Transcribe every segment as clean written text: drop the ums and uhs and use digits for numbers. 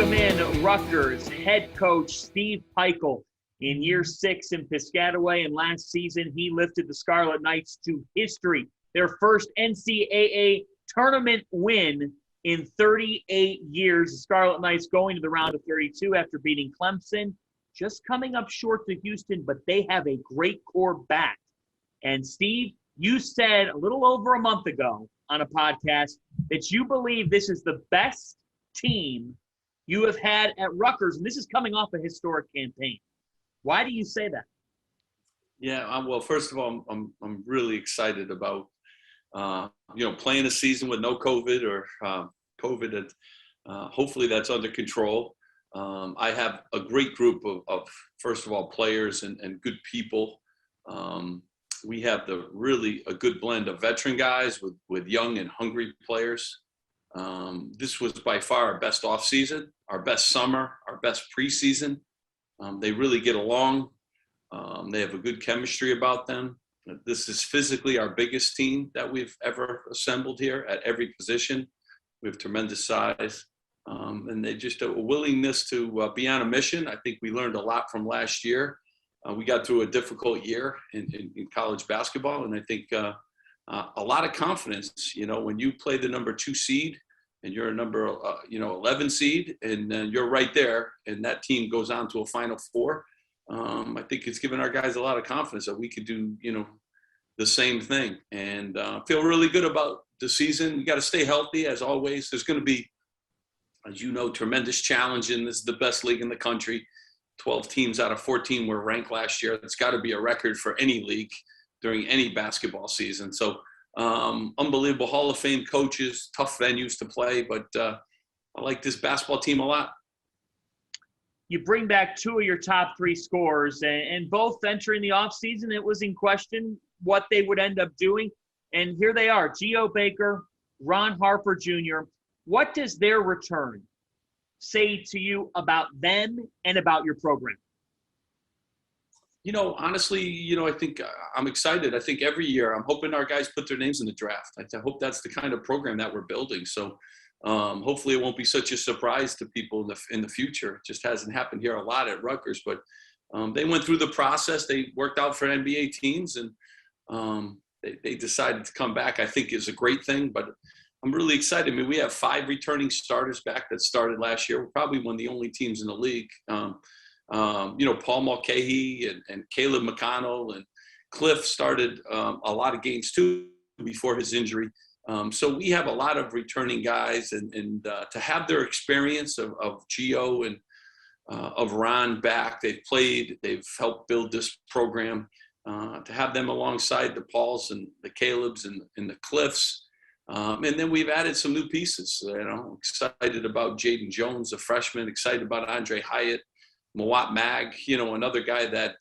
welcome in Rutgers head coach Steve Pikel in year 6 in Piscataway, and last season he lifted the Scarlet Knights to history, their first NCAA Tournament win in 38 years. The Scarlet Knights going to the round of 32 after beating Clemson, just coming up short to Houston, but they have a great core back. And Steve, you said a little over a month ago on a podcast that you believe this is the best team you have had at Rutgers, and this is coming off a historic campaign. Why do you say that? Yeah, well, first of all, I'm really excited about playing a season with no COVID or COVID. Hopefully that's under control. I have a great group of first of all, players and good people. We have a good blend of veteran guys with young and hungry players. This was by far our best off season, our best summer, our best preseason. They really get along. They have a good chemistry about them. This is physically our biggest team that we've ever assembled here at every position. We have tremendous size. And they just a willingness to be on a mission. I think we learned a lot from last year. We got through a difficult year in college basketball, and I think a lot of confidence. You know, when you play the number 2 seed and you're a number 11 seed, and then you're right there, and that team goes on to a Final Four. I think it's given our guys a lot of confidence that we could do the same thing, and feel really good about the season. You got to stay healthy as always. There's going to be, as you know, tremendous challenge in this is the best league in the country. 12 teams out of 14 were ranked last year. That's got to be a record for any league during any basketball season. So unbelievable Hall of Fame coaches, tough venues to play, but I like this basketball team a lot. You bring back 2 of your top 3 scorers, and both entering the offseason, it was in question what they would end up doing. And here they are, Geo Baker, Ron Harper Jr. What does their return say to you about them and about your program? Honestly, I think I'm excited. I think every year I'm hoping our guys put their names in the draft. I hope that's the kind of program that we're building. So hopefully it won't be such a surprise to people in the future. It just hasn't happened here a lot at Rutgers, but they went through the process. They worked out for NBA teams, and they decided to come back. I think is a great thing, but I'm really excited. I mean, we have 5 returning starters back that started last year. We're probably one of the only teams in the league. Paul Mulcahy and Caleb McConnell and Cliff started a lot of games too before his injury. So we have a lot of returning guys, and to have their experience of Gio and of Ron back, they've helped build this program. To have them alongside the Pauls and the Calebs and the Cliffs. And then we've added some new pieces. Excited about Jaden Jones, a freshman. Excited about Andre Hyatt, Mawat Mag. Another guy that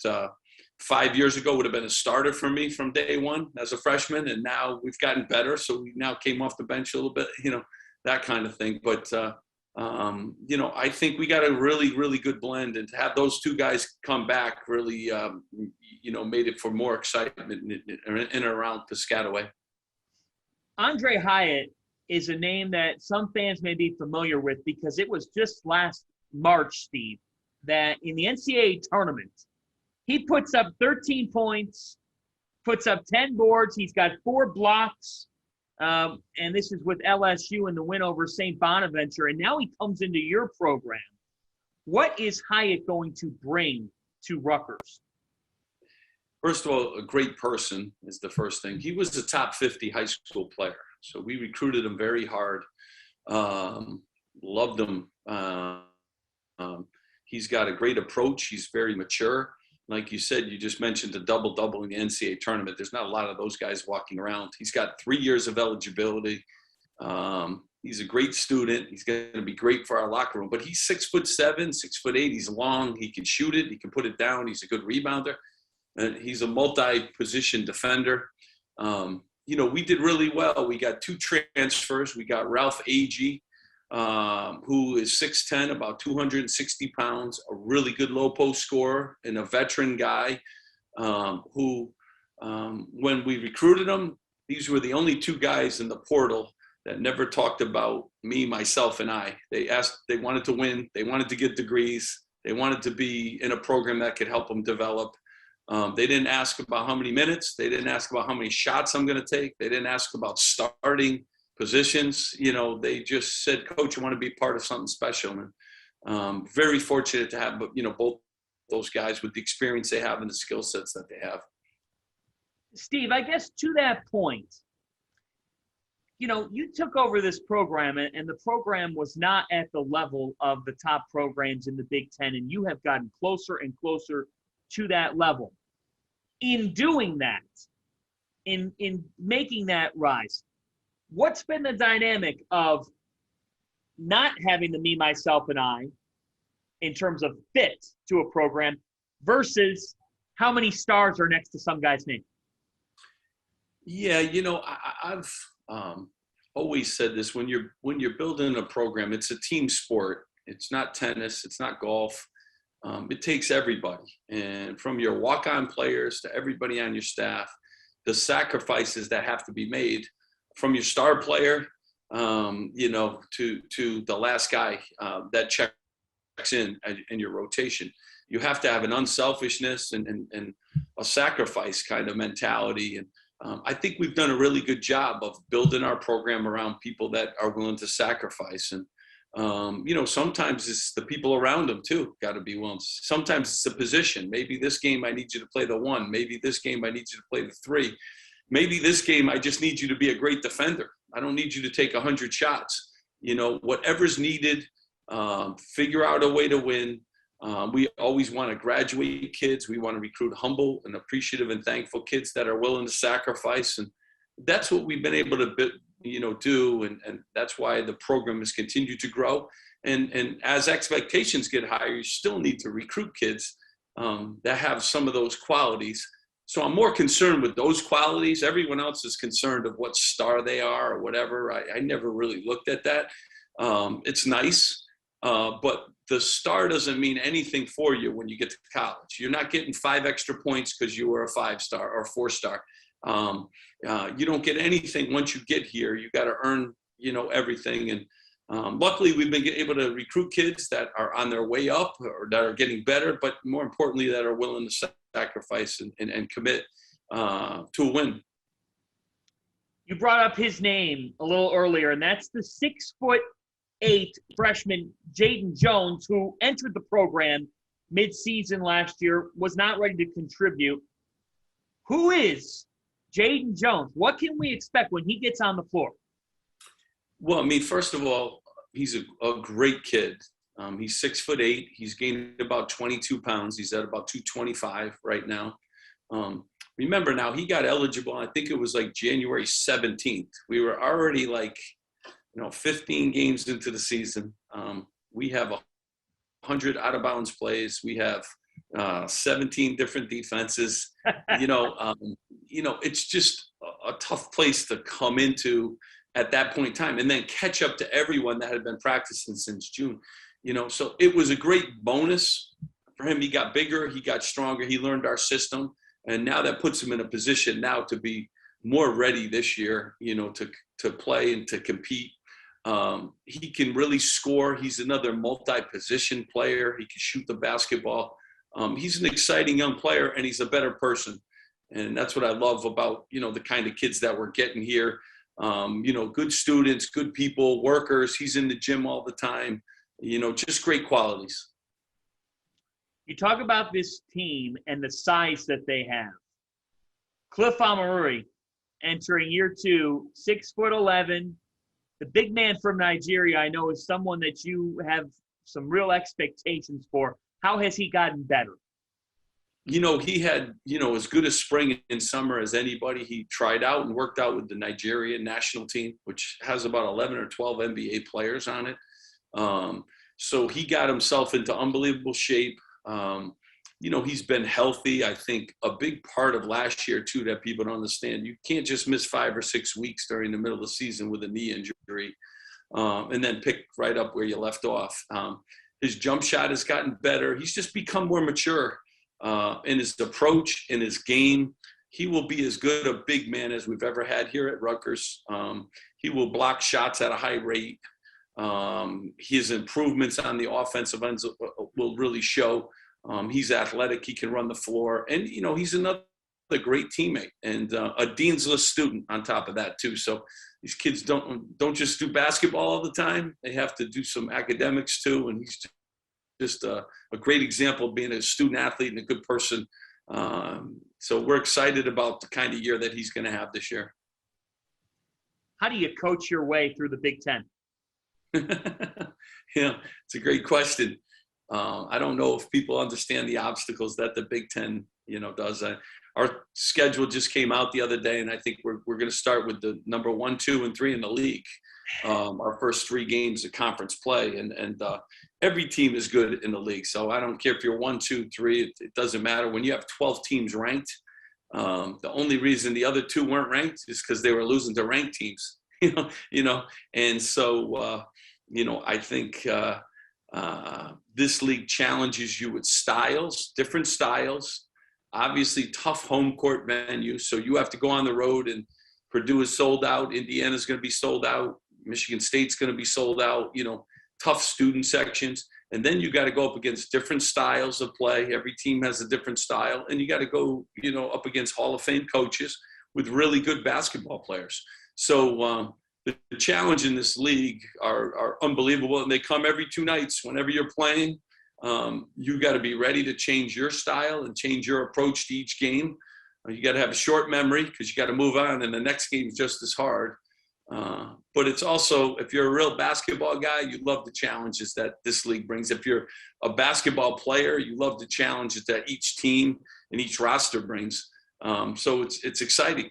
5 years ago would have been a starter for me from day one as a freshman, and now we've gotten better. So we now came off the bench a little bit. That kind of thing. But I think we got a really, really good blend, and to have those 2 guys come back really, made it for more excitement in and around Piscataway. Andre Hyatt is a name that some fans may be familiar with because it was just last March, Steve, that in the NCAA tournament, he puts up 13 points, puts up 10 boards. He's got 4 blocks, and this is with LSU in the win over St. Bonaventure, and now he comes into your program. What is Hyatt going to bring to Rutgers? First of all, a great person is the first thing. He was a top 50 high school player. So we recruited him very hard. Loved him. He's got a great approach. He's very mature. Like you said, you just mentioned the double-double in the NCAA tournament. There's not a lot of those guys walking around. He's got 3 years of eligibility. He's a great student. He's going to be great for our locker room. But he's 6'7", 6'8". He's long. He can shoot it. He can put it down. He's a good rebounder. And he's a multi-position defender. We did really well. We got 2 transfers. We got Ralph Agee, who is 6'10", about 260 pounds, a really good low post scorer, and a veteran guy who, when we recruited him, these were the only 2 guys in the portal that never talked about me, myself, and I. They wanted to win. They wanted to get degrees. They wanted to be in a program that could help them develop. They didn't ask about how many minutes. They didn't ask about how many shots I'm going to take. They didn't ask about starting positions. They just said, Coach, I want to be part of something special. And very fortunate to have, both those guys with the experience they have and the skill sets that they have. Steve, I guess to that point, you took over this program, and the program was not at the level of the top programs in the Big Ten, and you have gotten closer and closer to that level. In doing that, in making that rise, what's been the dynamic of not having the me, myself, and I in terms of fit to a program versus how many stars are next to some guy's name? Yeah, I've always said this: when you're building a program, it's a team sport. It's not tennis. It's not golf. It takes everybody, and from your walk-on players to everybody on your staff, the sacrifices that have to be made, from your star player, to the last guy that checks in your rotation. You have to have an unselfishness and a sacrifice kind of mentality. And I think we've done a really good job of building our program around people that are willing to sacrifice. And, sometimes it's the people around them too, got to be willing. Sometimes it's the position. Maybe this game I need you to play the 1. Maybe this game I need you to play the 3. Maybe this game I just need you to be a great defender. I don't need you to take 100 shots. Whatever's needed, figure out a way to win. We always want to graduate kids. We want to recruit humble and appreciative and thankful kids that are willing to sacrifice. And that's what we've been able to do. And that's why the program has continued to grow. And as expectations get higher, you still need to recruit kids that have some of those qualities. So I'm more concerned with those qualities. Everyone else is concerned of what star they are or whatever. I never really looked at that. It's nice, but the star doesn't mean anything for you when you get to college. You're not getting 5 extra points because you were a 5-star or 4-star. You don't get anything once you get here. You got to earn, everything. And luckily, we've been able to recruit kids that are on their way up or that are getting better, but more importantly, that are willing to sacrifice and commit to a win. You brought up his name a little earlier, and that's the 6'8" freshman Jaden Jones, who entered the program mid-season last year, was not ready to contribute. Who is Jaden Jones? What can we expect when he gets on the floor? Well, first of all, he's a great kid. He's 6'8". He's gained about 22 pounds. He's at about 225 right now. Remember now, he got eligible, I think it was like January 17th. We were already 15 games into the season. We have 100 out-of-bounds plays. We have 17 different defenses. It's just a tough place to come into at that point in time and then catch up to everyone that had been practicing since June. So it was a great bonus for him. He got bigger, he got stronger, he learned our system, and now that puts him in a position now to be more ready this year, to play and to compete. He can really score. He's another multi-position player. He can shoot the basketball. He's an exciting young player, and he's a better person. And that's what I love about, the kind of kids that we're getting here. Good students, good people, workers. He's in the gym all the time. Just great qualities. You talk about this team and the size that they have. Cliff Amaruri entering year 2, 6'11". The big man from Nigeria, I know, is someone that you have some real expectations for. How has he gotten better? He had, as good a spring and summer as anybody. He tried out and worked out with the Nigerian national team, which has about 11 or 12 NBA players on it. So he got himself into unbelievable shape. He's been healthy. I think a big part of last year, too, that people don't understand, you can't just miss 5 or 6 weeks during the middle of the season with a knee injury and then pick right up where you left off. His jump shot has gotten better. He's just become more mature in his approach, in his game. he will be as good a big man as we've ever had here at Rutgers. He will block shots at a high rate. His improvements on the offensive ends will really show. He's athletic. He can run the floor. And, you know, he's another great teammate and a dean's list student on top of that, too. So these kids don't just do basketball all the time. They have to do some academics, too. And he's just a great example of being a student athlete and a good person. So we're excited about the kind of year that he's going to have this year. How do you coach your way through the Big Ten? Yeah, it's a great question. I don't know if people understand the obstacles that the Big Ten, you know, does. Our schedule just came out the other day, and I think we're going to start with the number 1, 2, and 3 in the league. Our first 3 games of conference play, and every team is good in the league. So I don't care if you're 1, 2, 3. It doesn't matter. When you have 12 teams ranked, the only reason the other 2 weren't ranked is because they were losing to ranked teams. you know, and so you know, I think this league challenges you with styles, different styles. Obviously, tough home court venues. So you have to go on the road, and Purdue is sold out. Indiana's going to be sold out. Michigan State's going to be sold out. You know, tough student sections. And then you got to go up against different styles of play. Every team has a different style. And you got to go, you know, up against Hall of Fame coaches with really good basketball players. So the challenge in this league are unbelievable. And they come every 2 nights. Whenever you're playing, you got to be ready to change your style and change your approach to each game. You got to have a short memory because you got to move on, and the next game is just as hard. But it's also, if you're a real basketball guy, you love the challenges that this league brings. If you're a basketball player, you love the challenges that each team and each roster brings. So it's exciting.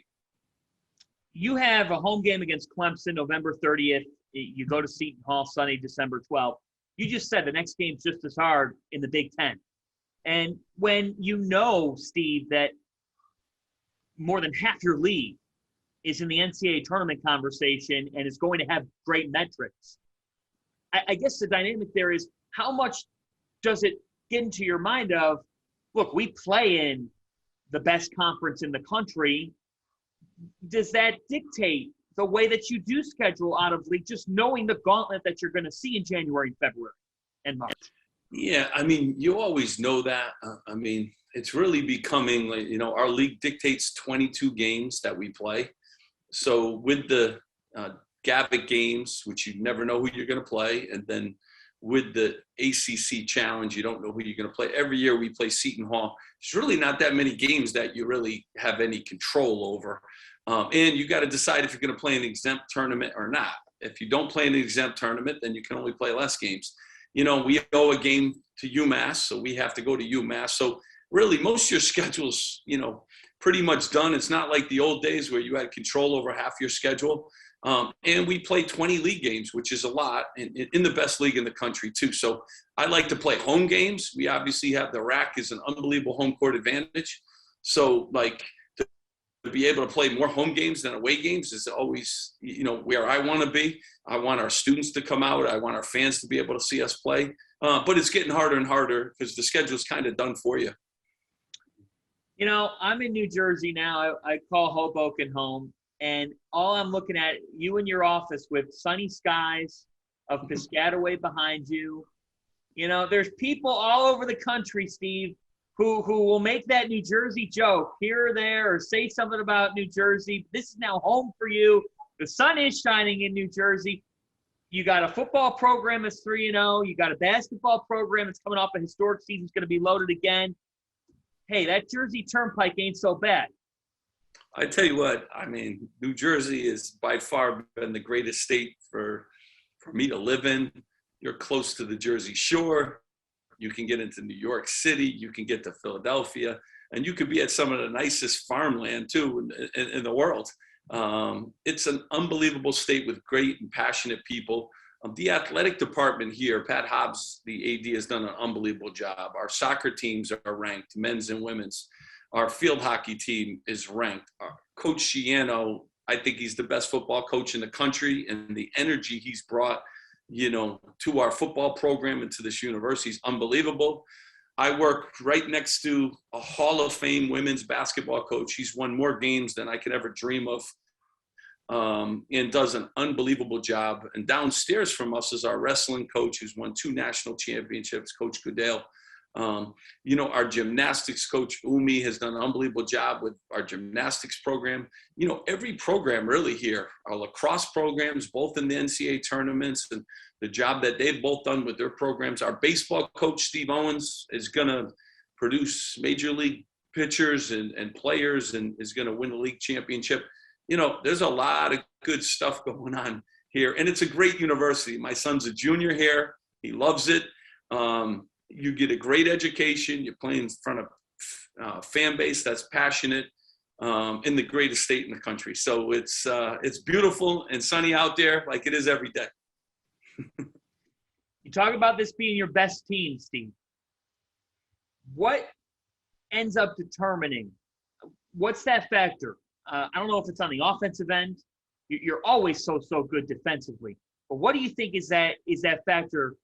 You have a home game against Clemson November 30th. You go to Seton Hall Sunday, December 12th. You just said the next game's just as hard in the Big Ten. And when you know, Steve, that more than half your league is in the NCAA tournament conversation and is going to have great metrics, I guess the dynamic there is, how much does it get into your mind of, look, we play in the best conference in the country. Does that dictate the way that you do schedule out of league, just knowing the gauntlet that you're going to see in January, February, and March? Yeah, I mean, you always know that. I mean, it's really becoming, like, you know, our league dictates 22 games that we play. So with the Gavitt games, which you never know who you're going to play, and then with the ACC challenge, you don't know who you're going to play. Every year we play Seton Hall. There's really not that many games that you really have any control over. And you got to decide if you're going to play an exempt tournament or not. If you don't play an exempt tournament, then you can only play less games. You know, we owe a game to UMass, so we have to go to UMass. So really, most of your schedule's, you know, pretty much done. It's not like the old days where you had control over half your schedule. And we play 20 league games, which is a lot, in the best league in the country, too. So I like to play home games. We obviously have the RAC is an unbelievable home court advantage. So, like, to be able to play more home games than away games is always, you know, where I want to be. I want our students to come out. I want our fans to be able to see us play. But it's getting harder and harder because the schedule's kind of done for you. You know, I'm in New Jersey now. I call Hoboken home. And all I'm looking at, you in your office with sunny skies of Piscataway behind you. You know, there's people all over the country, Steve, who will make that New Jersey joke here or there or say something about New Jersey. This is now home for you. The sun is shining in New Jersey. You got a football program that's 3-0. You got a basketball program that's coming off a historic season. It's going to be loaded again. Hey, that Jersey Turnpike ain't so bad. I tell you what, I mean, New Jersey has by far been the greatest state for me to live in. You're close to the Jersey Shore. You can get into New York City. You can get to Philadelphia. And you could be at some of the nicest farmland, too, in the world. It's an unbelievable state with great and passionate people. The athletic department here, Pat Hobbs, the AD, has done an unbelievable job. Our soccer teams are ranked, men's and women's. Our field hockey team is ranked. Coach Schiano, I think he's the best football coach in the country, and the energy he's brought, you know, to our football program and to this university is unbelievable. I work right next to a Hall of Fame women's basketball coach. He's won more games than I could ever dream of, and does an unbelievable job. And downstairs from us is our wrestling coach, who's won 2 national championships, Coach Pikel. Our gymnastics coach, Umi, has done an unbelievable job with our gymnastics program. Every program really here, our lacrosse programs, both in the NCAA tournaments, and the job that they've both done with their programs. Our baseball coach, Steve Owens, is going to produce major league pitchers and players and is going to win the league championship. There's a lot of good stuff going on here. And it's a great university. My son's a junior here. He loves it. You get a great education. You play in front of a fan base that's passionate, in the greatest state in the country. So it's beautiful and sunny out there like it is every day. You talk about this being your best team, Steve. What ends up determining, what's that factor? I don't know if it's on the offensive end. You're always so good defensively. But what do you think is that factor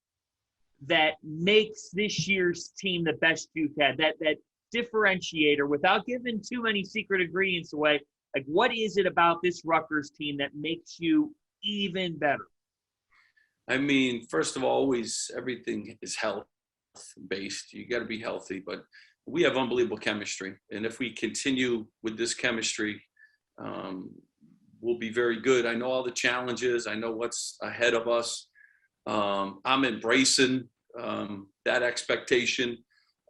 that makes this year's team the best you've had, that differentiator, without giving too many secret ingredients away? Like, what is it about this Rutgers team that makes you even better? I mean, first of all, always everything is health-based. You got to be healthy, but we have unbelievable chemistry. And if we continue with this chemistry, we'll be very good. I know all the challenges. I know what's ahead of us. I'm embracing that expectation.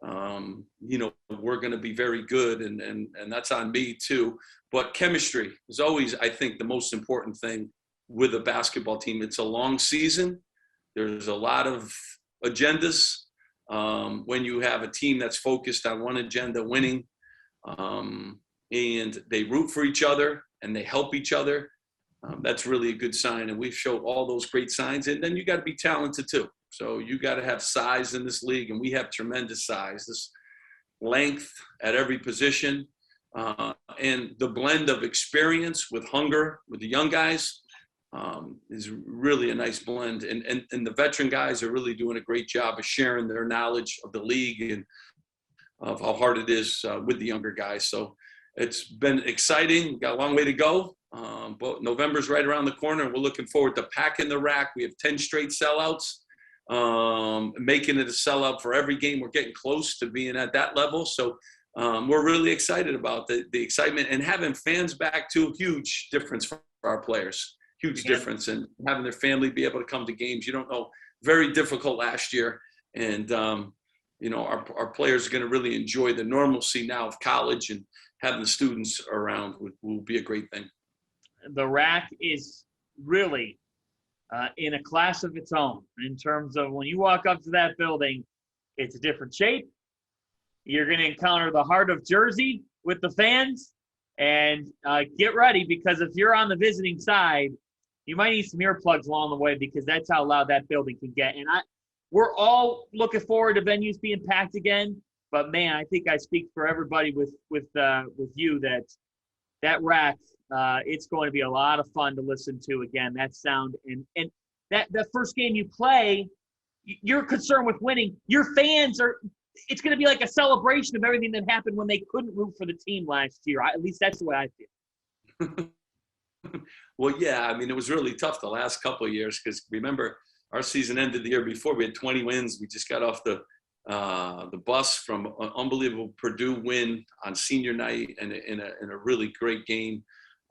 We're going to be very good, and that's on me too. But chemistry is always, I think, the most important thing with a basketball team. It's a long season. There's a lot of agendas. When you have a team that's focused on one agenda, winning, and they root for each other and they help each other, that's really a good sign. And we've showed all those great signs. And then you got to be talented too. So you got to have size in this league, and we have tremendous size, this length at every position, and the blend of experience with hunger with the young guys is really a nice blend. And the veteran guys are really doing a great job of sharing their knowledge of the league and of how hard it is with the younger guys. So it's been exciting. We've got a long way to go. But November's right around the corner, and we're looking forward to packing the rack. We have 10 straight sellouts, making it a sellout for every game. We're getting close to being at that level. So we're really excited about the excitement, and having fans back too. Huge difference for our players. Huge difference, and having their family be able to come to games. You don't know, very difficult last year. And, our players are going to really enjoy the normalcy now of college, and having the students around will be a great thing. The rack is really in a class of its own in terms of when you walk up to that building, it's a different shape. You're going to encounter the heart of Jersey with the fans, and get ready, because if you're on the visiting side, you might need some earplugs along the way, because that's how loud that building can get. And we're all looking forward to venues being packed again. But man, I think I speak for everybody with you that rack, it's going to be a lot of fun to listen to again. That sound and that first game you play, you're concerned with winning. Your fans are. It's going to be like a celebration of everything that happened when they couldn't root for the team last year. At least that's the way I feel. Well, yeah, I mean, it was really tough the last couple of years, because remember, our season ended the year before. We had 20 wins. We just got off the bus from an unbelievable Purdue win on senior night, and in a really great game.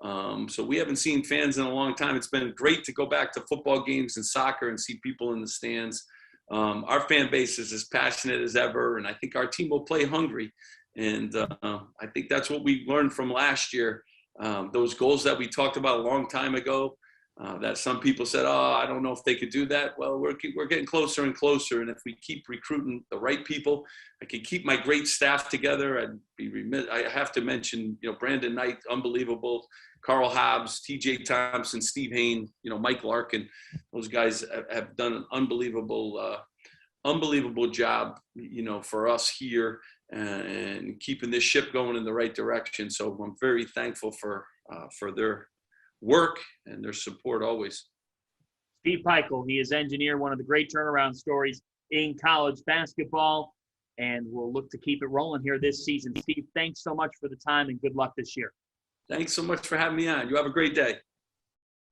So we haven't seen fans in a long time. It's been great to go back to football games and soccer and see people in the stands. Our fan base is as passionate as ever, and I think our team will play hungry. And I think that's what we learned from last year. Those goals that we talked about a long time ago, that some people said, I don't know if they could do that. Well, we're getting closer and closer. And if we keep recruiting the right people, I can keep my great staff together. I'd be remiss. I have to mention, Brandon Knight, unbelievable. Carl Hobbs, TJ Thompson, Steve Hain, Mike Larkin. Those guys have done an unbelievable job, for us here, and keeping this ship going in the right direction. So I'm very thankful for their work and their support always. Steve Pikel, he is engineer, one of the great turnaround stories in college basketball. and we'll look to keep it rolling here this season. Steve, thanks so much for the time, and good luck this year. Thanks so much for having me on. You have a great day.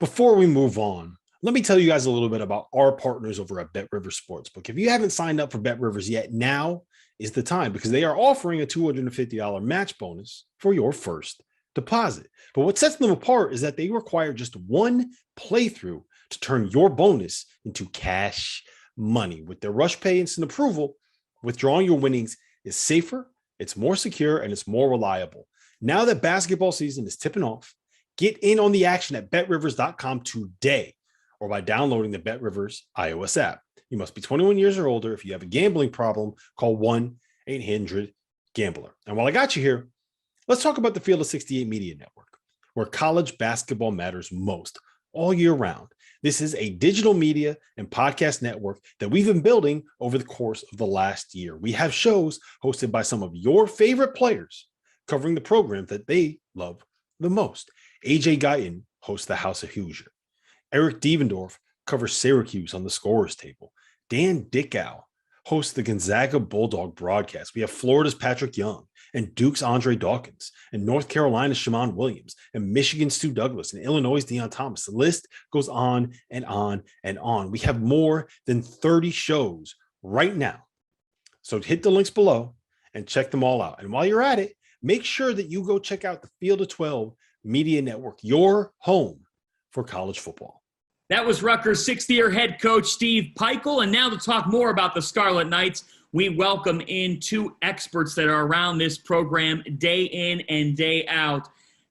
Before we move on, let me tell you guys a little bit about our partners over at BetRivers Sportsbook. If you haven't signed up for BetRivers yet, now is the time, because they are offering a $250 match bonus for your first deposit. But what sets them apart is that they require just one playthrough to turn your bonus into cash money. With their Rush Pay instant approval, withdrawing your winnings is safer, it's more secure, and it's more reliable. Now that basketball season is tipping off, get in on the action at betrivers.com today, or by downloading the BetRivers iOS app. You must be 21 years or older. If you have a gambling problem, call 1-800-GAMBLER. And while I got you here, let's talk about the Field of 68 Media Network, where college basketball matters most all year round. This is a digital media and podcast network that we've been building over the course of the last year. We have shows hosted by some of your favorite players covering the program that they love the most. AJ Guyton hosts the House of Hoosier. Eric Devendorf covers Syracuse on the scorer's table. Dan Dickow hosts the Gonzaga Bulldog broadcast. We have Florida's Patrick Young and Duke's Andre Dawkins and North Carolina's Shammond Williams and Michigan's Stu Douglas and Illinois' Deion Thomas. The list goes on and on and on. We have more than 30 shows right now. So hit the links below and check them all out. And while you're at it, make sure that you go check out the Field of 12 Media Network, your home for college football. That was Rutgers sixth-year head coach Steve Pikel. And now to talk more about the Scarlet Knights, we welcome in two experts that are around this program day in and day out,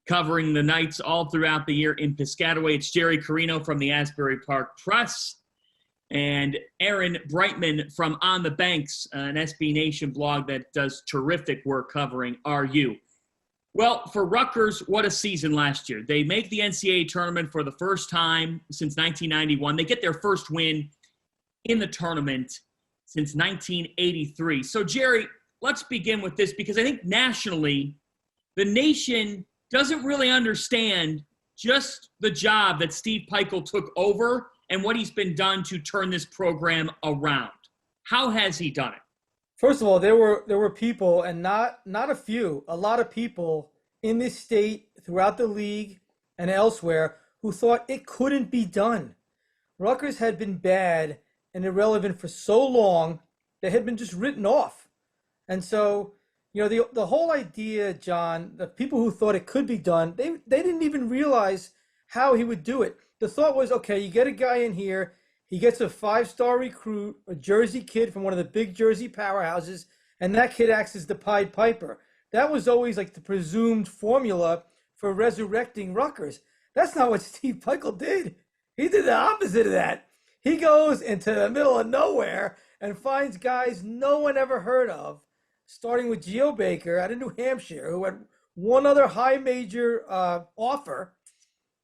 covering the Knights all throughout the year in Piscataway. It's Jerry Carino from the Asbury Park Press and Aaron Brightman from On the Banks, an SB Nation blog that does terrific work covering RU. Well, for Rutgers, what a season last year. They make the NCAA tournament for the first time since 1991. They get their first win in the tournament since 1983. So, Jerry, let's begin with this, because I think nationally, the nation doesn't really understand just the job that Steve Pikel took over and what he's been done to turn this program around. How has he done it? First of all, there were people, and not a few, a lot of people in this state, throughout the league and elsewhere, who thought it couldn't be done. Rutgers had been bad and irrelevant for so long, they had been just written off. And so, the whole idea, John, the people who thought it could be done, they didn't even realize how he would do it. The thought was, okay, you get a guy in here, he gets a 5-star recruit, a Jersey kid from one of the big Jersey powerhouses, and that kid acts as the Pied Piper. That was always like the presumed formula for resurrecting Rutgers. That's not what Steve Pikel did. He did the opposite of that. He goes into the middle of nowhere and finds guys no one ever heard of, starting with Geo Baker out of New Hampshire, who had one other high major offer,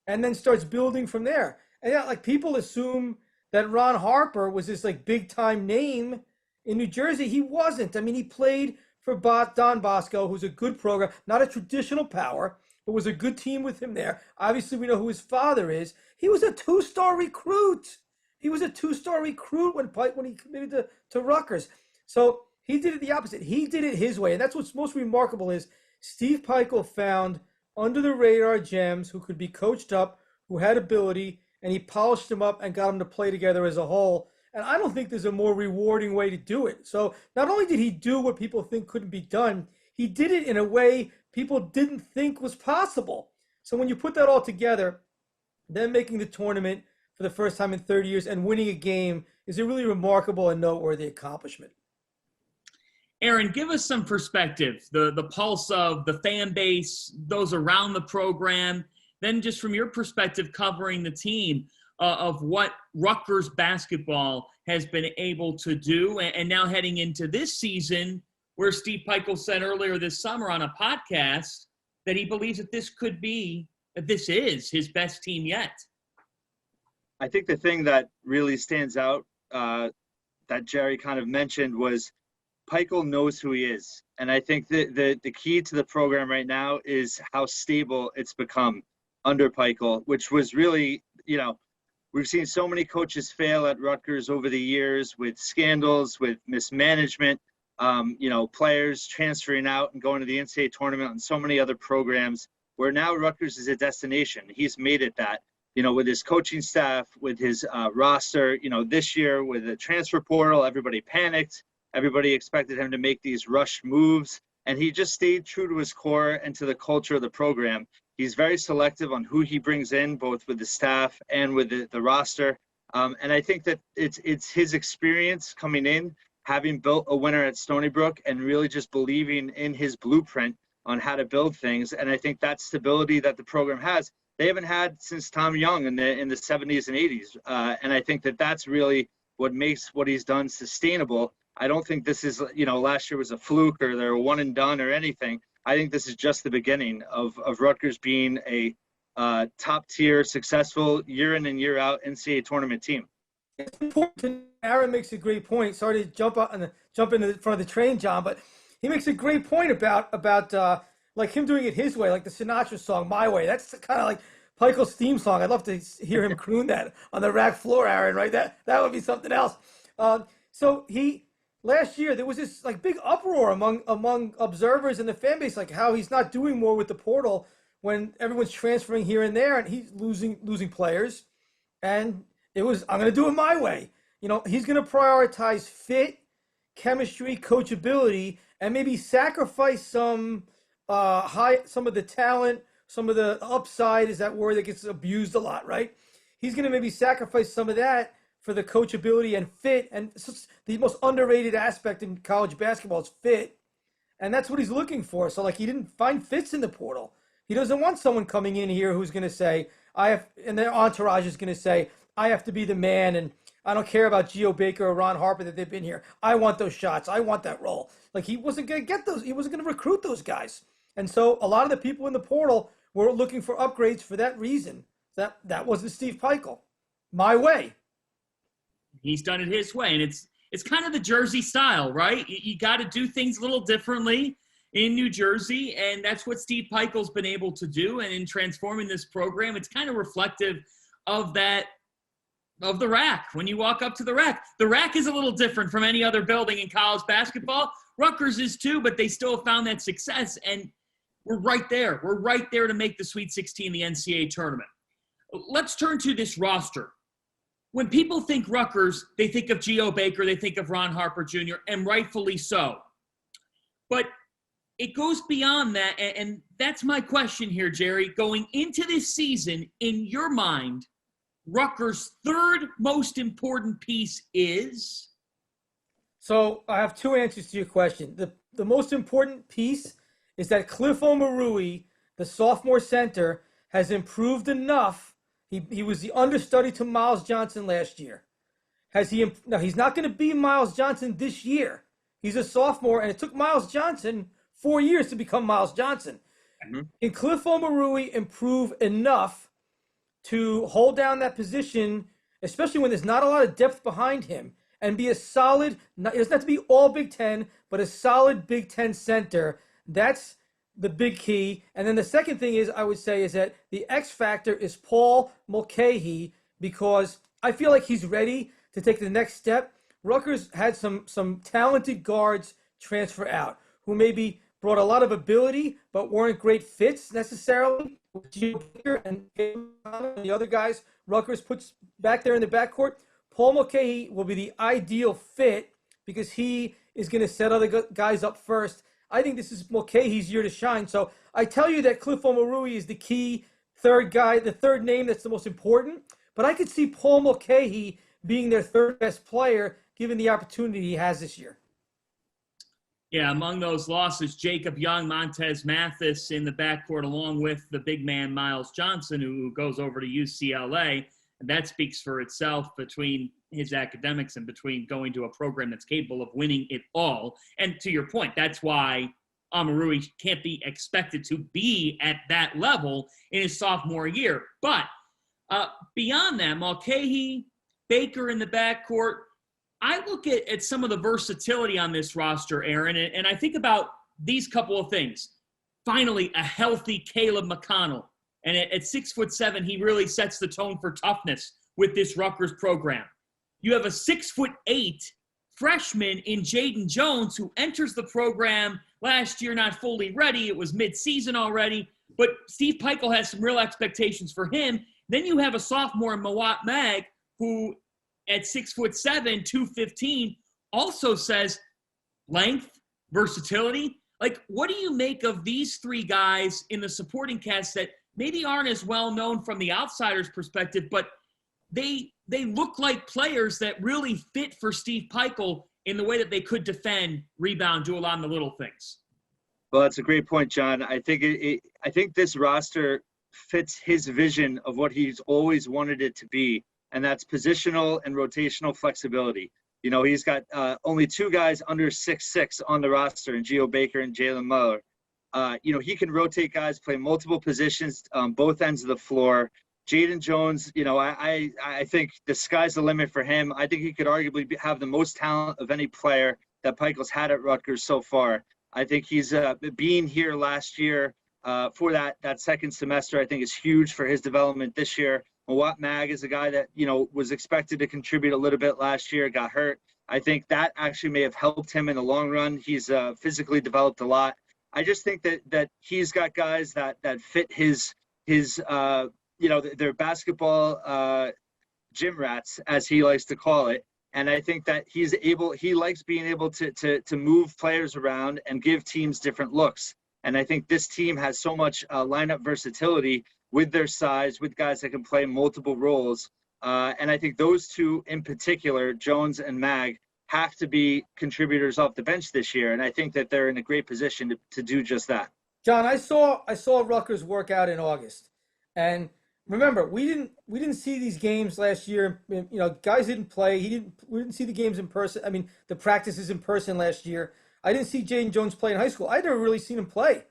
and then starts building from there. And people assume that Ron Harper was this big time name in New Jersey. He wasn't. I mean, he played for Don Bosco, who's a good program, not a traditional power, but was a good team with him there. Obviously, we know who his father is. He was a 2-star recruit. He was a 2-star recruit when he committed to Rutgers. So he did it the opposite. He did it his way. And that's what's most remarkable is Steve Pikel found under-the-radar gems who could be coached up, who had ability, and he polished them up and got them to play together as a whole. And I don't think there's a more rewarding way to do it. So not only did he do what people think couldn't be done, he did it in a way people didn't think was possible. So when you put that all together, then making the tournament for the first time in 30 years and winning a game is a really remarkable and noteworthy accomplishment. Aaron, give us some perspective, the pulse of the fan base, those around the program, then just from your perspective covering the team, of what Rutgers basketball has been able to do. And now heading into this season, where Steve Pikel said earlier this summer on a podcast that he believes that this is his best team yet. I think the thing that really stands out that Jerry kind of mentioned was Pikel knows who he is. And I think the key to the program right now is how stable it's become under Pikel, which was really, we've seen so many coaches fail at Rutgers over the years with scandals, with mismanagement. players transferring out and going to the NCAA tournament and so many other programs, where now Rutgers is a destination. He's made it that, with his coaching staff, with his roster, this year with the transfer portal, everybody panicked. Everybody expected him to make these rush moves, and he just stayed true to his core and to the culture of the program. He's very selective on who he brings in, both with the staff and with the roster. And I think that it's his experience coming in, having built a winner at Stony Brook, and really just believing in his blueprint on how to build things. And I think that stability that the program has, they haven't had since Tom Young in the 70s and 80s. And I think that that's really what makes what he's done sustainable. I don't think this is, last year was a fluke or they're one and done or anything. I think this is just the beginning of Rutgers being a top tier, successful year in and year out NCAA tournament team. It's important. Aaron makes a great point. Sorry to jump in front of the train, John, but he makes a great point about like him doing it his way, like the Sinatra song, My Way. That's kind of like Pikel's theme song. I'd love to hear him croon that on the rack floor, Aaron, right? That would be something else. So last year, there was this like big uproar among observers and the fan base, like how he's not doing more with the portal when everyone's transferring here and there, and he's losing players. And it was, I'm going to do it my way. He's going to prioritize fit, chemistry, coachability, and maybe sacrifice some of the talent, some of the upside is that word that gets abused a lot, right? He's going to maybe sacrifice some of that for the coachability and fit. And the most underrated aspect in college basketball is fit. And that's what he's looking for. So he didn't find fits in the portal. He doesn't want someone coming in here who's going to say, and their entourage is going to say, I have to be the man, and I don't care about Geo Baker or Ron Harper that they've been here. I want those shots. I want that role. He wasn't going to get those. He wasn't going to recruit those guys. And so a lot of the people in the portal were looking for upgrades for that reason. That wasn't Steve Pikel. My way. He's done it his way, and it's kind of the Jersey style, right? You got to do things a little differently in New Jersey, and that's what Steve Pikel's been able to do. And in transforming this program, it's kind of reflective of that, of the rack. When you walk up to the rack is a little different from any other building in college basketball. Rutgers is too, but they still have found that success, and we're right there. We're right there to make the Sweet 16, the NCAA tournament. Let's turn to this roster. When people think Rutgers, they think of Geo Baker, they think of Ron Harper Jr., and rightfully so. But it goes beyond that, and that's my question here, Jerry. Going into this season, in your mind, Rutgers' third most important piece is? So I have two answers to your question. The most important piece is that Cliff Omarui, the sophomore center, has improved enough. He was the understudy to Miles Johnson last year. Now, he's not going to be Miles Johnson this year. He's a sophomore, and it took Miles Johnson 4 years to become Miles Johnson. Mm-hmm. Can Cliff Omarui improve enough to hold down that position, especially when there's not a lot of depth behind him, and be a solid, it doesn't have to be all Big Ten, but a solid Big Ten center? That's the big key. And then the second thing is, I would say, is that the X factor is Paul Mulcahy, because I feel like he's ready to take the next step. Rutgers had some talented guards transfer out who maybe brought a lot of ability but weren't great fits necessarily. Geo Baker and the other guys Rutgers puts back there in the backcourt. Paul Mulcahy will be the ideal fit because he is going to set other guys up first. I think this is Mulcahy's year to shine. So I tell you that Cliff Omarui is the key third guy, the third name that's the most important. But I could see Paul Mulcahy being their third best player given the opportunity he has this year. Yeah, among those losses, Jacob Young, Montez Mathis in the backcourt, along with the big man Miles Johnson, who goes over to UCLA. And that speaks for itself between his academics and between going to a program that's capable of winning it all. And to your point, that's why Omarui can't be expected to be at that level in his sophomore year. But beyond that, Mulcahy, Baker in the backcourt, I look at some of the versatility on this roster, Aaron, and I think about these couple of things. Finally, a healthy Caleb McConnell. And at 6'7", he really sets the tone for toughness with this Rutgers program. You have a 6'8" freshman in Jaden Jones, who enters the program last year not fully ready. It was mid-season already, but Steve Pikel has some real expectations for him. Then you have a sophomore in Mawat Mag, who at 6'7", 215, also says length, versatility. Like, what do you make of these three guys in the supporting cast that maybe aren't as well known from the outsider's perspective, but they look like players that really fit for Steve Pikel in the way that they could defend, rebound, do a lot of the little things? Well, that's a great point, John. I think I think this roster fits his vision of what he's always wanted it to be, and that's positional and rotational flexibility. You know, he's got only two guys under 6'6" on the roster, and Geo Baker and Jalen Muller. You know, he can rotate guys, play multiple positions on both ends of the floor. Jaden Jones, you know, I think the sky's the limit for him. I think he could arguably have the most talent of any player that Pikel's had at Rutgers so far. I think he's being here last year for that second semester, I think is huge for his development this year. Mawat Mag is a guy that, you know, was expected to contribute a little bit last year, got hurt. I think that actually may have helped him in the long run. He's physically developed a lot. I just think that he's got guys that fit his you know, their basketball gym rats, as he likes to call it. And I think that he likes being able to move players around and give teams different looks. And I think this team has so much lineup versatility with their size, with guys that can play multiple roles. And I think those two in particular, Jones and Mag, have to be contributors off the bench this year. And I think that they're in a great position to do just that. John, I saw Rutgers work out in August. And remember, we didn't see these games last year. You know, guys didn't play. We didn't see the games in person. I mean, the practices in person last year. I didn't see Jaden Jones play in high school. I'd never really seen him play.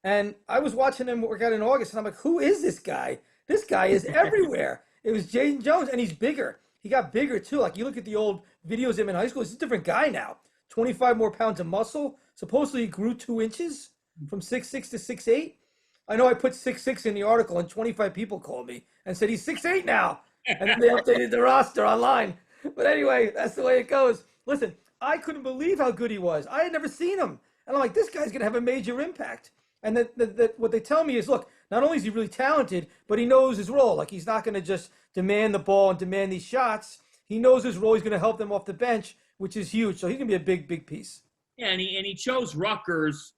And I was watching him work out in August, and I'm like, who is this guy? This guy is everywhere. It was Jaden Jones, and he's bigger. He got bigger, too. Like, you look at the old videos of him in high school, he's a different guy now. 25 more pounds of muscle. Supposedly he grew 2 inches from 6'6" to 6'8". I know I put 6'6" in the article, and 25 people called me and said he's 6'8" now. And then they updated the roster online. But anyway, that's the way it goes. Listen, I couldn't believe how good he was. I had never seen him. And I'm like, this guy's going to have a major impact. And what they tell me is, look, not only is he really talented, but he knows his role. Like, he's not going to just demand the ball and demand these shots. He knows his role. He's going to help them off the bench, which is huge. So he's going to be a big, big piece. Yeah, and he chose Rutgers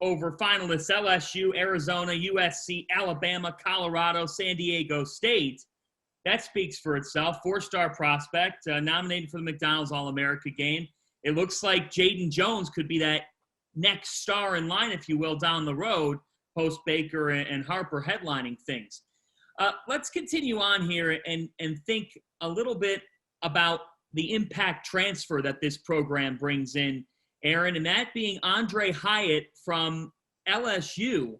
over finalists LSU, Arizona, USC, Alabama, Colorado, San Diego State. That speaks for itself. 4-star prospect, nominated for the McDonald's All-America game. It looks like Jaden Jones could be that next star in line, if you will, down the road, post Baker and Harper headlining things. Let's continue on here and think a little bit about the impact transfer that this program brings in, Aaron, and that being Andre Hyatt from LSU,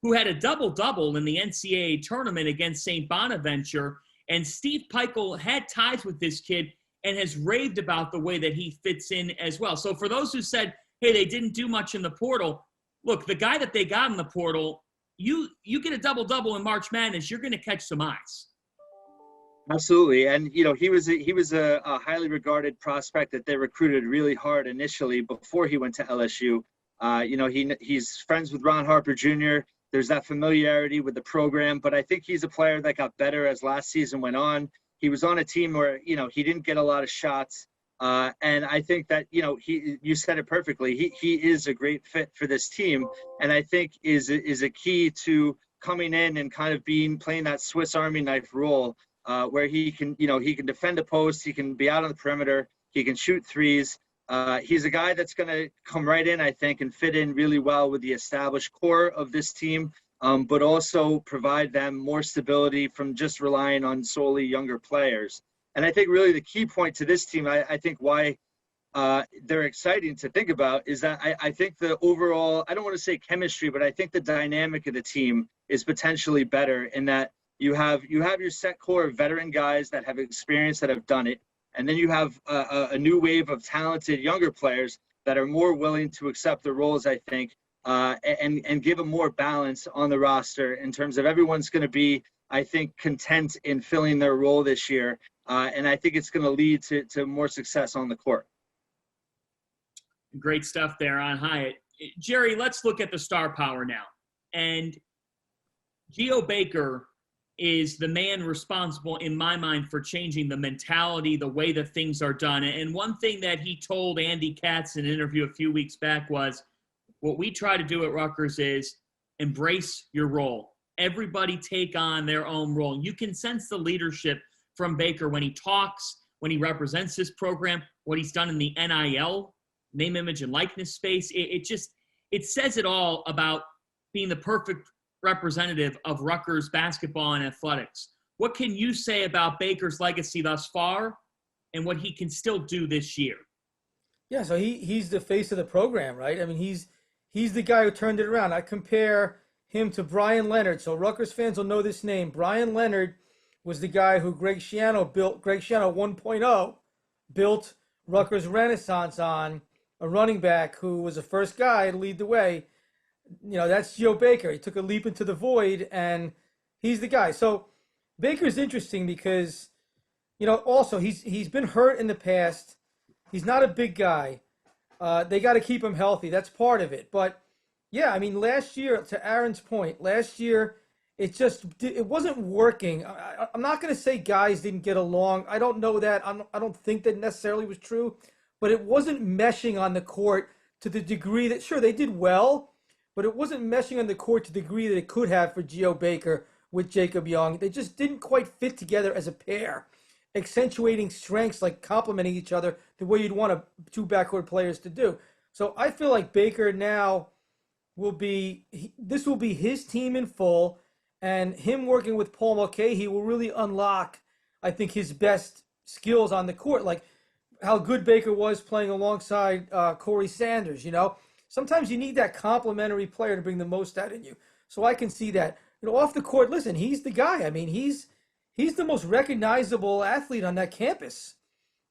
who had a double-double in the NCAA tournament against St. Bonaventure. And Steve Pikel had ties with this kid and has raved about the way that he fits in as well. So for those who said, hey, they didn't do much in the portal, look, the guy that they got in the portal, you get a double-double in March Madness, you're going to catch some eyes. Absolutely. And, you know, he was a highly regarded prospect that they recruited really hard initially before he went to LSU. You know, he's friends with Ron Harper Jr. There's that familiarity with the program, but I think he's a player that got better as last season went on. He was on a team where, you know, he didn't get a lot of shots. And I think that, you know, you said it perfectly. He is a great fit for this team. And I think is a key to coming in and kind of playing that Swiss Army knife role, where he can defend a post. He can be out on the perimeter. He can shoot threes. He's a guy that's going to come right in, I think, and fit in really well with the established core of this team, but also provide them more stability from just relying on solely younger players. And I think really the key point to this team, I think why they're exciting to think about is that I think the overall, I don't want to say chemistry, but I think the dynamic of the team is potentially better in that you have your set core of veteran guys that have experience, that have done it. And then you have a new wave of talented younger players that are more willing to accept the roles, I think, and give them more balance on the roster in terms of everyone's going to be, I think, content in filling their role this year. And I think it's going to lead to more success on the court. Great stuff there on Hyatt. Jerry, let's look at the star power now. And Geo Baker is the man responsible, in my mind, for changing the mentality, the way that things are done. And one thing that he told Andy Katz in an interview a few weeks back was, what we try to do at Rutgers is embrace your role. Everybody take on their own role. You can sense the leadership from Baker when he talks, when he represents this program, what he's done in the NIL, name, image, and likeness space. It says it all about being the perfect representative of Rutgers basketball and athletics. What can you say about Baker's legacy thus far and what he can still do this year? Yeah, so he's the face of the program, right? I mean, he's the guy who turned it around. I compare him to Brian Leonard. So Rutgers fans will know this name. Brian Leonard was the guy who Greg Schiano 1.0 built Rutgers Renaissance on, a running back who was the first guy to lead the way. You know, that's Geo Baker. He took a leap into the void, and he's the guy. So Baker's interesting because, you know, also he's been hurt in the past. He's not a big guy. They got to keep him healthy. That's part of it. But yeah, I mean, last year, to Aaron's point, last year it wasn't working. I'm not going to say guys didn't get along. I don't know that. I don't think that necessarily was true, but it wasn't meshing on the court to the degree that, sure, they did well, but it wasn't meshing on the court to the degree that it could have for Geo Baker with Jacob Young. They just didn't quite fit together as a pair, accentuating strengths, like complementing each other the way you'd want two backcourt players to do. So I feel like Baker now this will be his team in full, and him working with Paul Mulcahy will really unlock, I think, his best skills on the court, like how good Baker was playing alongside Corey Sanders. You know, sometimes you need that complementary player to bring the most out in you. So I can see that. You know, off the court, listen, he's the guy. I mean, he's the most recognizable athlete on that campus.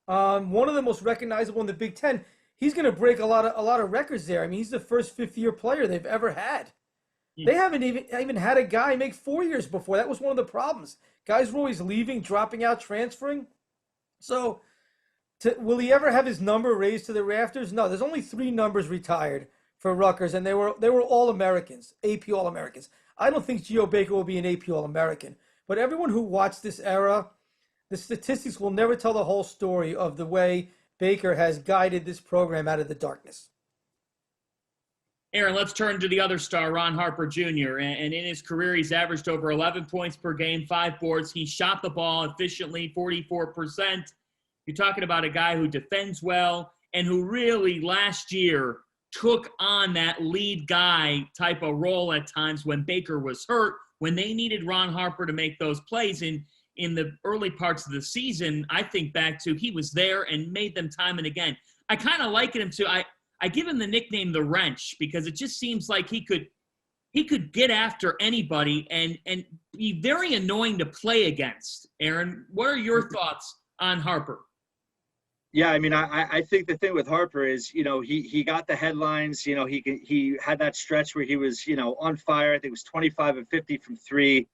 One of the most recognizable in the Big Ten. He's going to break a lot of records there. I mean, he's the first fifth-year player they've ever had. They haven't even had a guy make 4 years before. That was one of the problems. Guys were always leaving, dropping out, transferring. So will he ever have his number raised to the rafters? No, there's only 3 numbers retired for Rutgers, and they were All-Americans, AP All-Americans. I don't think Geo Baker will be an AP All-American. But everyone who watched this era, the statistics will never tell the whole story of the way Baker has guided this program out of the darkness. Aaron, let's turn to the other star, Ron Harper Jr. And in his career, he's averaged over 11 points per game, 5 boards. He shot the ball efficiently, 44%. You're talking about a guy who defends well and who really last year took on that lead guy type of role at times when Baker was hurt, when they needed Ron Harper to make those plays. In the early parts of the season, I think back to he was there and made them time and again. I kind of liken him to I give him the nickname the Wrench because it just seems like he could get after anybody and be very annoying to play against. Aaron, what are your thoughts on Harper? Yeah, I mean, I think the thing with Harper is, you know, he got the headlines. You know, he had that stretch where he was, you know, on fire. I think it was 25 of 50 from 3.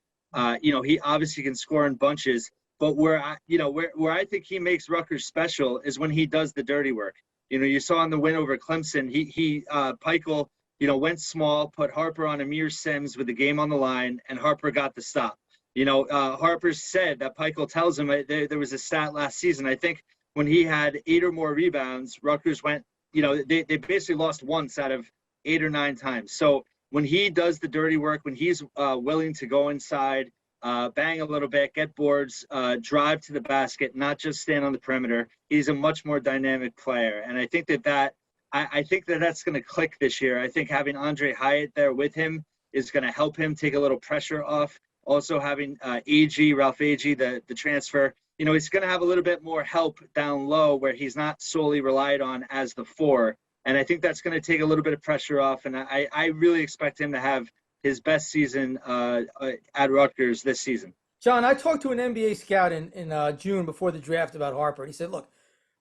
You know, he obviously can score in bunches. But where I think he makes Rutgers special is when he does the dirty work. You know, you saw in the win over Clemson, Pikel, you know, went small, put Harper on Amir Sims with the game on the line, and Harper got the stop. You know, Harper said that Pikel tells him there was a stat last season. I think when he had 8 or more rebounds, Rutgers went, you know, they basically lost once out of 8 or 9 times. So when he does the dirty work, when he's willing to go inside, bang a little bit, get boards, drive to the basket, not just stand on the perimeter, he's a much more dynamic player. And I think that's going to click this year. I think having Andre Hyatt there with him is going to help him take a little pressure off. Also having Ralph Agee, the transfer, you know, he's going to have a little bit more help down low where he's not solely relied on as the 4. And I think that's going to take a little bit of pressure off. And I really expect him to have his best season at Rutgers this season. John, I talked to an NBA scout in June before the draft about Harper. And he said, look,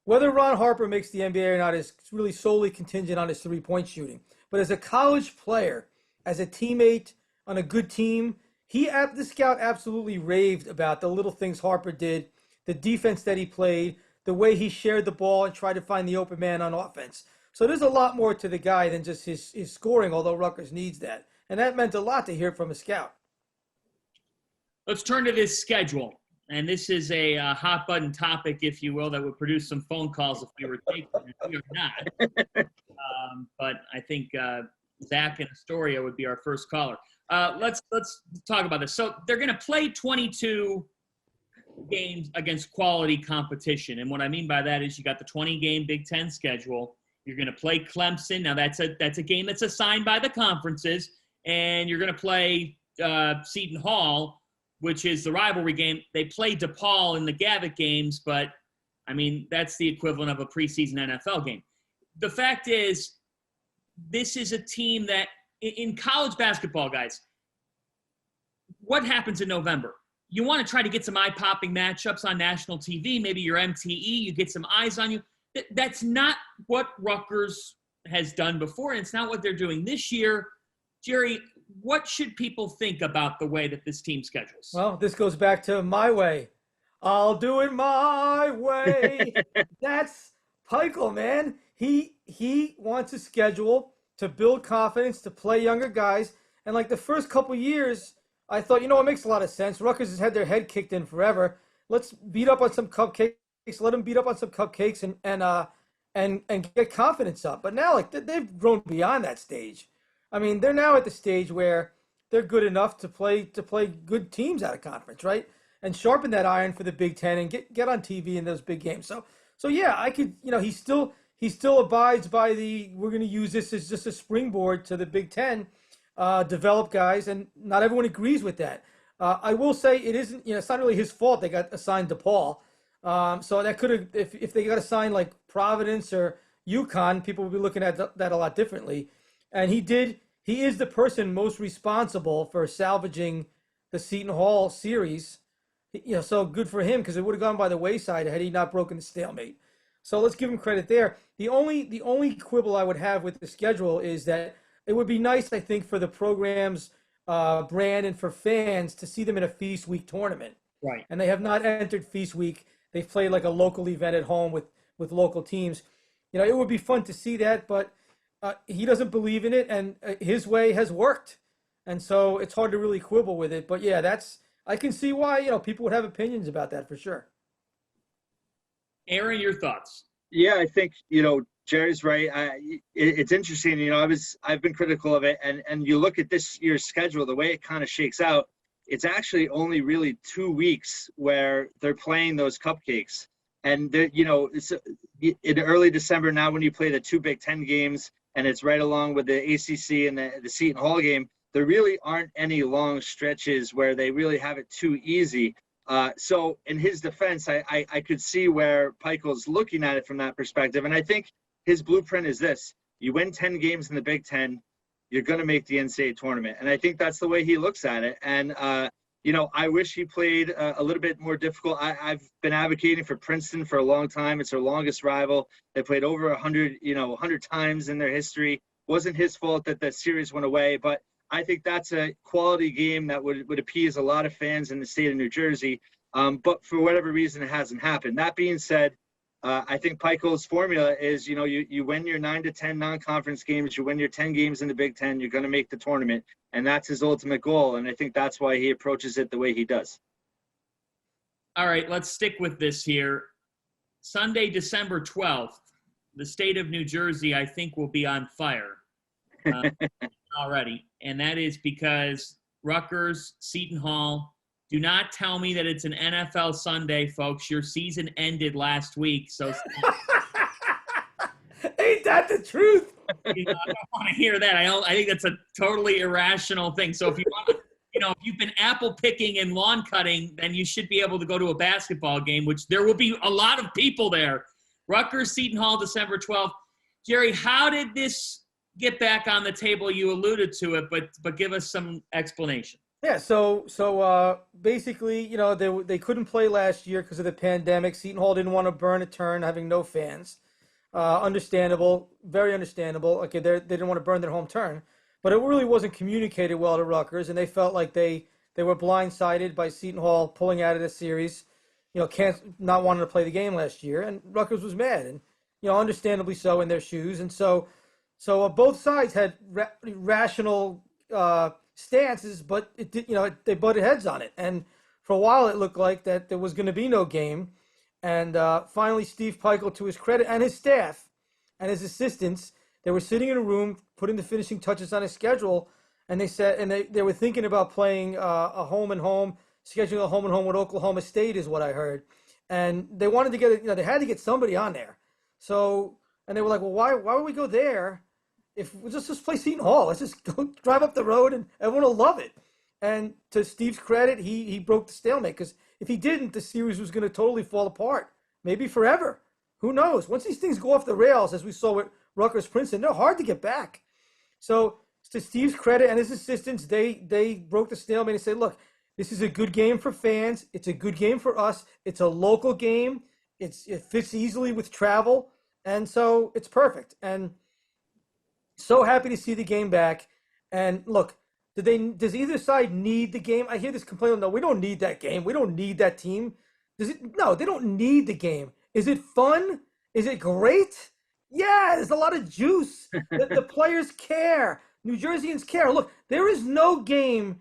whether Ron Harper makes the NBA or not is really solely contingent on his 3-point shooting. But as a college player, as a teammate on a good team, the scout absolutely raved about the little things Harper did, the defense that he played, the way he shared the ball and tried to find the open man on offense. So there's a lot more to the guy than just his scoring, although Rutgers needs that. And that meant a lot to hear from a scout. Let's turn to this schedule. And this is a hot button topic, if you will, that would produce some phone calls if we were taking it. We are not. But I think Zach and Astoria would be our first caller. Let's talk about this. So they're going to play 22 games against quality competition. And what I mean by that is you got the 20-game Big Ten schedule. You're going to play Clemson. Now, that's a game that's assigned by the conferences. And you're going to play Seton Hall, which is the rivalry game. They play DePaul in the Gavitt games, but, I mean, that's the equivalent of a preseason NFL game. The fact is, this is a team that, in college basketball, guys, what happens in November? You want to try to get some eye-popping matchups on national TV. Maybe you're MTE. You get some eyes on you. That's not what Rutgers has done before, and it's not what they're doing this year. Jerry, what should people think about the way that this team schedules? Well, this goes back to my way. I'll do it my way. That's Pikel, man. He wants a schedule to build confidence, to play younger guys. And like the first couple years, I thought, it makes a lot of sense. Rutgers has had their head kicked in forever. Let's beat up on some cupcakes. Let them beat up on some cupcakes and get confidence up. But now, like, they've grown beyond that stage. I mean, they're now at the stage where they're good enough to play good teams out of conference, right? And sharpen that iron for the Big Ten and get on TV in those big games. So yeah, I could, he still abides by we're going to use this as just a springboard to the Big Ten, develop guys, and not everyone agrees with that. I will say it isn't, it's not really his fault they got assigned DePaul. So that could have, if they got assigned like Providence or UConn, people would be looking at that a lot differently. And he is the person most responsible for salvaging the Seton Hall series. So good for him, because it would have gone by the wayside had he not broken the stalemate. So let's give him credit there. The only quibble I would have with the schedule is that it would be nice, I think, for the program's brand and for fans to see them in a Feast Week tournament. Right. And they have not entered Feast Week. They've played like a local event at home with local teams. It would be fun to see that, but he doesn't believe in it, and his way has worked. And so it's hard to really quibble with it. But yeah, I can see why, people would have opinions about that for sure. Aaron, your thoughts? Yeah, I think, Jerry's right. It's interesting. I've been critical of it, and you look at this year's schedule, the way it kind of shakes out, it's actually only really 2 weeks where they're playing those cupcakes. And, it's in early December now when you play the 2 Big Ten games, and it's right along with the ACC and the Seton Hall game, there really aren't any long stretches where they really have it too easy. So in his defense, I could see where Pikel's looking at it from that perspective. And I think his blueprint is this. You win 10 games in the Big Ten, you're going to make the NCAA tournament. And I think that's the way he looks at it. And, I wish he played a little bit more difficult. I've been advocating for Princeton for a long time. It's their longest rival. They played over 100 times in their history. Wasn't his fault that the series went away, but I think that's a quality game that would appease a lot of fans in the state of New Jersey. But for whatever reason, it hasn't happened. That being said, I think Pikel's formula is, you win your 9 to 10 non-conference games, you win your 10 games in the Big Ten, you're going to make the tournament. And that's his ultimate goal. And I think that's why he approaches it the way he does. All right, let's stick with this here. Sunday, December 12th, the state of New Jersey, I think, will be on fire already. And that is because Rutgers, Seton Hall, do not tell me that it's an NFL Sunday, folks. Your season ended last week. So ain't that the truth? I don't want to hear that. I think that's a totally irrational thing. So if you want to, if you've been apple picking and lawn cutting, then you should be able to go to a basketball game, which there will be a lot of people there. Rutgers, Seton Hall, December 12th. Jerry, how did this get back on the table? You alluded to it, but give us some explanation. Yeah, so basically, they couldn't play last year because of the pandemic. Seton Hall didn't want to burn a turn, having no fans. Understandable, very understandable. Okay, they didn't want to burn their home turn, but it really wasn't communicated well to Rutgers, and they felt like they were blindsided by Seton Hall pulling out of the series. Not wanting to play the game last year, and Rutgers was mad, understandably so in their shoes. And so both sides had rational stances, but it did, they butted heads on it. And for a while, it looked like that there was going to be no game. And finally, Steve Pikel, to his credit, and his staff and his assistants, they were sitting in a room putting the finishing touches on his schedule. And they said, and they were thinking about playing a home and home, scheduling a home and home with Oklahoma State, is what I heard. And they wanted to get, they had to get somebody on there. So, and they were like, well, why would we go there if we'll just play Seton Hall? Let's just go drive up the road and everyone will love it. And to Steve's credit, he broke the stalemate, because if he didn't, the series was going to totally fall apart, maybe forever. Who knows? Once these things go off the rails, as we saw with Rutgers Princeton, they're hard to get back. So to Steve's credit and his assistants, they broke the stalemate and said, look, this is a good game for fans. It's a good game for us. It's a local game. It fits easily with travel. And so it's perfect. And so happy to see the game back. And look, does either side need the game? I hear this complaint. No, we don't need that game. We don't need that team. No, they don't need the game. Is it fun? Is it great? Yeah, there's a lot of juice. The players care. New Jerseyans care. Look, there is no game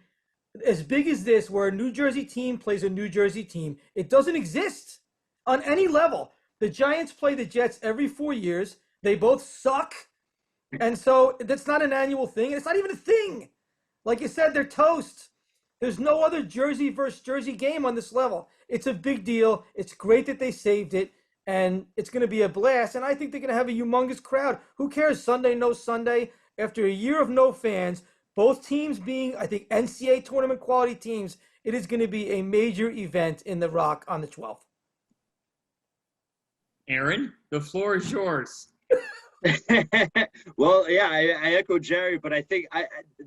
as big as this where a New Jersey team plays a New Jersey team. It doesn't exist on any level. The Giants play the Jets every 4 years. They both suck. And so that's not an annual thing. It's not even a thing. Like you said, they're toast. There's no other Jersey versus Jersey game on this level. It's a big deal. It's great that they saved it. And it's going to be a blast. And I think they're going to have a humongous crowd. Who cares? Sunday, no Sunday. After a year of no fans, both teams being, I think, NCAA tournament quality teams, it is going to be a major event in the Rock on the 12th. Aaron, the floor is yours. Well, yeah, I echo Jerry, but I think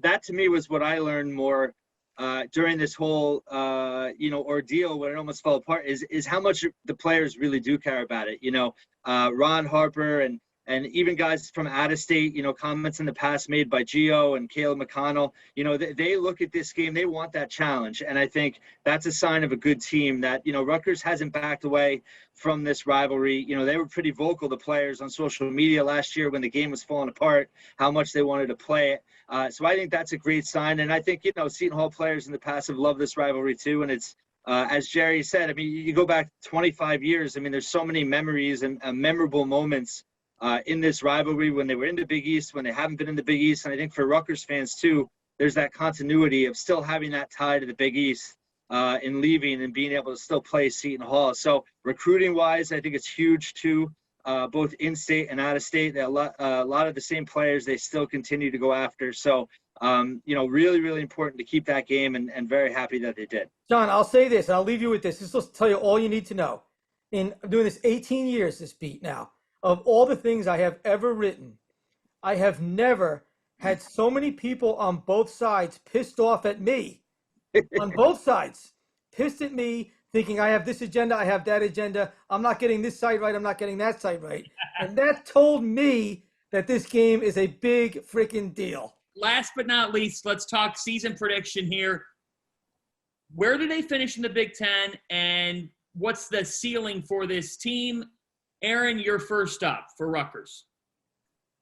that to me was what I learned more during this whole ordeal when it almost fell apart is how much the players really do care about it. Ron Harper and even guys from out of state, comments in the past made by Gio and Caleb McConnell, they look at this game, they want that challenge. And I think that's a sign of a good team that, Rutgers hasn't backed away from this rivalry. They were pretty vocal, the players on social media last year when the game was falling apart, how much they wanted to play it. So I think that's a great sign. And I think, Seton Hall players in the past have loved this rivalry too. And it's, as Jerry said, I mean, you go back 25 years. I mean, there's so many memories and memorable moments in this rivalry when they were in the Big East, when they haven't been in the Big East. And I think for Rutgers fans too, there's that continuity of still having that tie to the Big East in leaving and being able to still play Seton Hall. So recruiting wise, I think it's huge too, both in state and out of state. A lot of the same players they still continue to go after. So, really, really important to keep that game and very happy that they did. John, I'll say this, and I'll leave you with this. This will tell you all you need to know. I'm doing this 18 years, this beat now. Of all the things I have ever written, I have never had so many people on both sides pissed off at me. On both sides. Pissed at me, thinking I have this agenda, I have that agenda. I'm not getting this side right, I'm not getting that side right. And that told me that this game is a big freaking deal. Last but not least, let's talk season prediction here. Where do they finish in the Big Ten, and what's the ceiling for this team? Aaron, you're first up for Rutgers.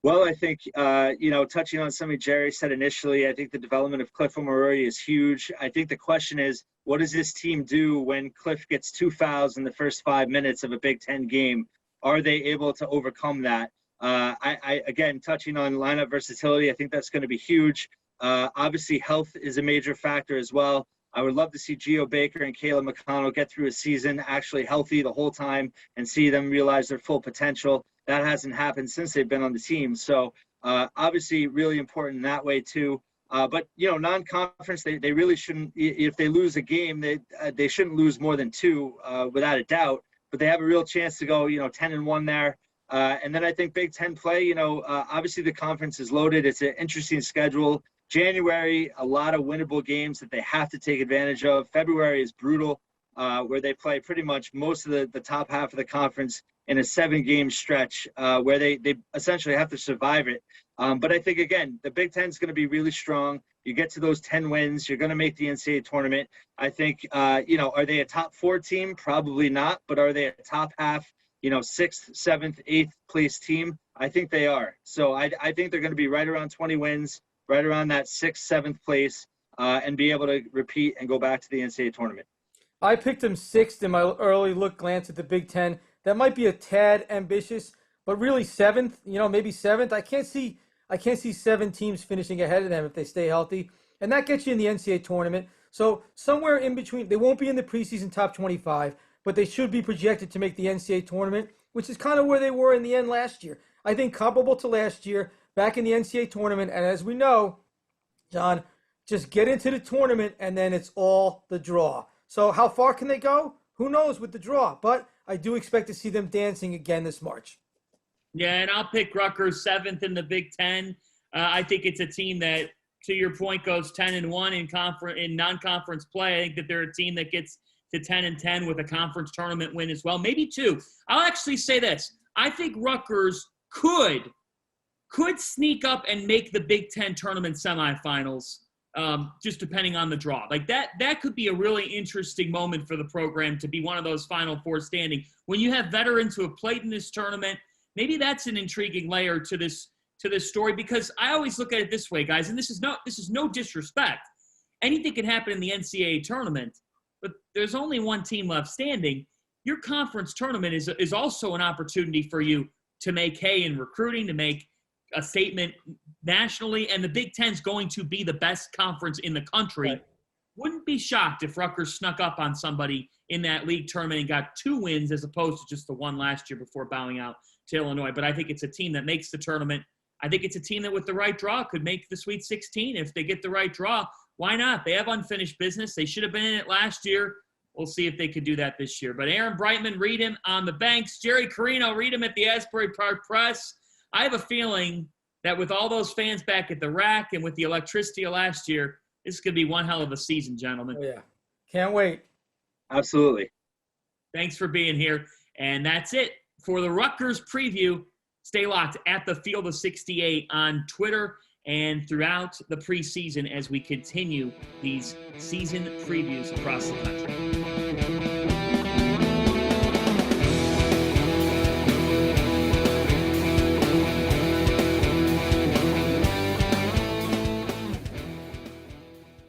Well, I think, touching on something Jerry said initially, I think the development of Cliff Omoruyi is huge. I think the question is, what does this team do when Cliff gets 2 fouls in the first 5 minutes of a Big Ten game? Are they able to overcome that? Again, touching on lineup versatility, I think that's going to be huge. Obviously, health is a major factor as well. I would love to see Gio Baker and Caleb McConnell get through a season actually healthy the whole time and see them realize their full potential. That hasn't happened since they've been on the team. So obviously really important in that way too. But, non-conference, they really shouldn't, if they lose a game, they shouldn't lose more than 2 without a doubt. But they have a real chance to go, 10-1 there. And then I think Big Ten play, obviously the conference is loaded. It's an interesting schedule. January, a lot of winnable games that they have to take advantage of. February is brutal, where they play pretty much most of the top half of the conference in a 7-game stretch where they essentially have to survive it. But I think, again, the Big Ten is going to be really strong. You get to those 10 wins, you're going to make the NCAA tournament. I think, are they a top 4 team? Probably not. But are they a top half, 6th, 7th, 8th place team? I think they are. So I think they're going to be right around 20 wins, right around that 6th, 7th place, and be able to repeat and go back to the NCAA tournament. I picked them 6th in my early look glance at the Big Ten. That might be a tad ambitious, but really 7th, maybe 7th. I can't see 7 teams finishing ahead of them if they stay healthy. And that gets you in the NCAA tournament. So somewhere in between, they won't be in the preseason top 25, but they should be projected to make the NCAA tournament, which is kind of where they were in the end last year. I think comparable to last year, back in the NCAA tournament. And as we know, John, just get into the tournament and then it's all the draw. So how far can they go? Who knows with the draw? But I do expect to see them dancing again this March. Yeah, and I'll pick Rutgers 7th in the Big Ten. I think it's a team that, to your point, goes 10-1 in non-conference play. I think that they're a team that gets to 10-10 with a conference tournament win as well, maybe 2. I'll actually say this: I think Rutgers could sneak up and make the Big Ten tournament semifinals, just depending on the draw. Like that could be a really interesting moment for the program to be one of those Final Four standing. When you have veterans who have played in this tournament, maybe that's an intriguing layer to this story, because I always look at it this way, guys, and this is no disrespect. Anything can happen in the NCAA tournament, but there's only one team left standing. Your conference tournament is also an opportunity for you to make hay in recruiting, to make a statement nationally, and the Big Ten's going to be the best conference in the country. Right. Wouldn't be shocked if Rutgers snuck up on somebody in that league tournament and got 2 wins as opposed to just the one last year before bowing out to Illinois. But I think it's a team that makes the tournament. I think it's a team that with the right draw could make the Sweet 16. If they get the right draw, why not? They have unfinished business. They should have been in it last year. We'll see if they could do that this year. But Aaron Brightman, read him on the banks. Jerry Carino, read him at the Asbury Park Press. I have a feeling that with all those fans back at the rack and with the electricity of last year, this is going to be one hell of a season, gentlemen. Oh, yeah. Can't wait. Absolutely. Thanks for being here. And that's it for the Rutgers preview. Stay locked at the Field of 68 on Twitter and throughout the preseason as we continue these season previews across the country.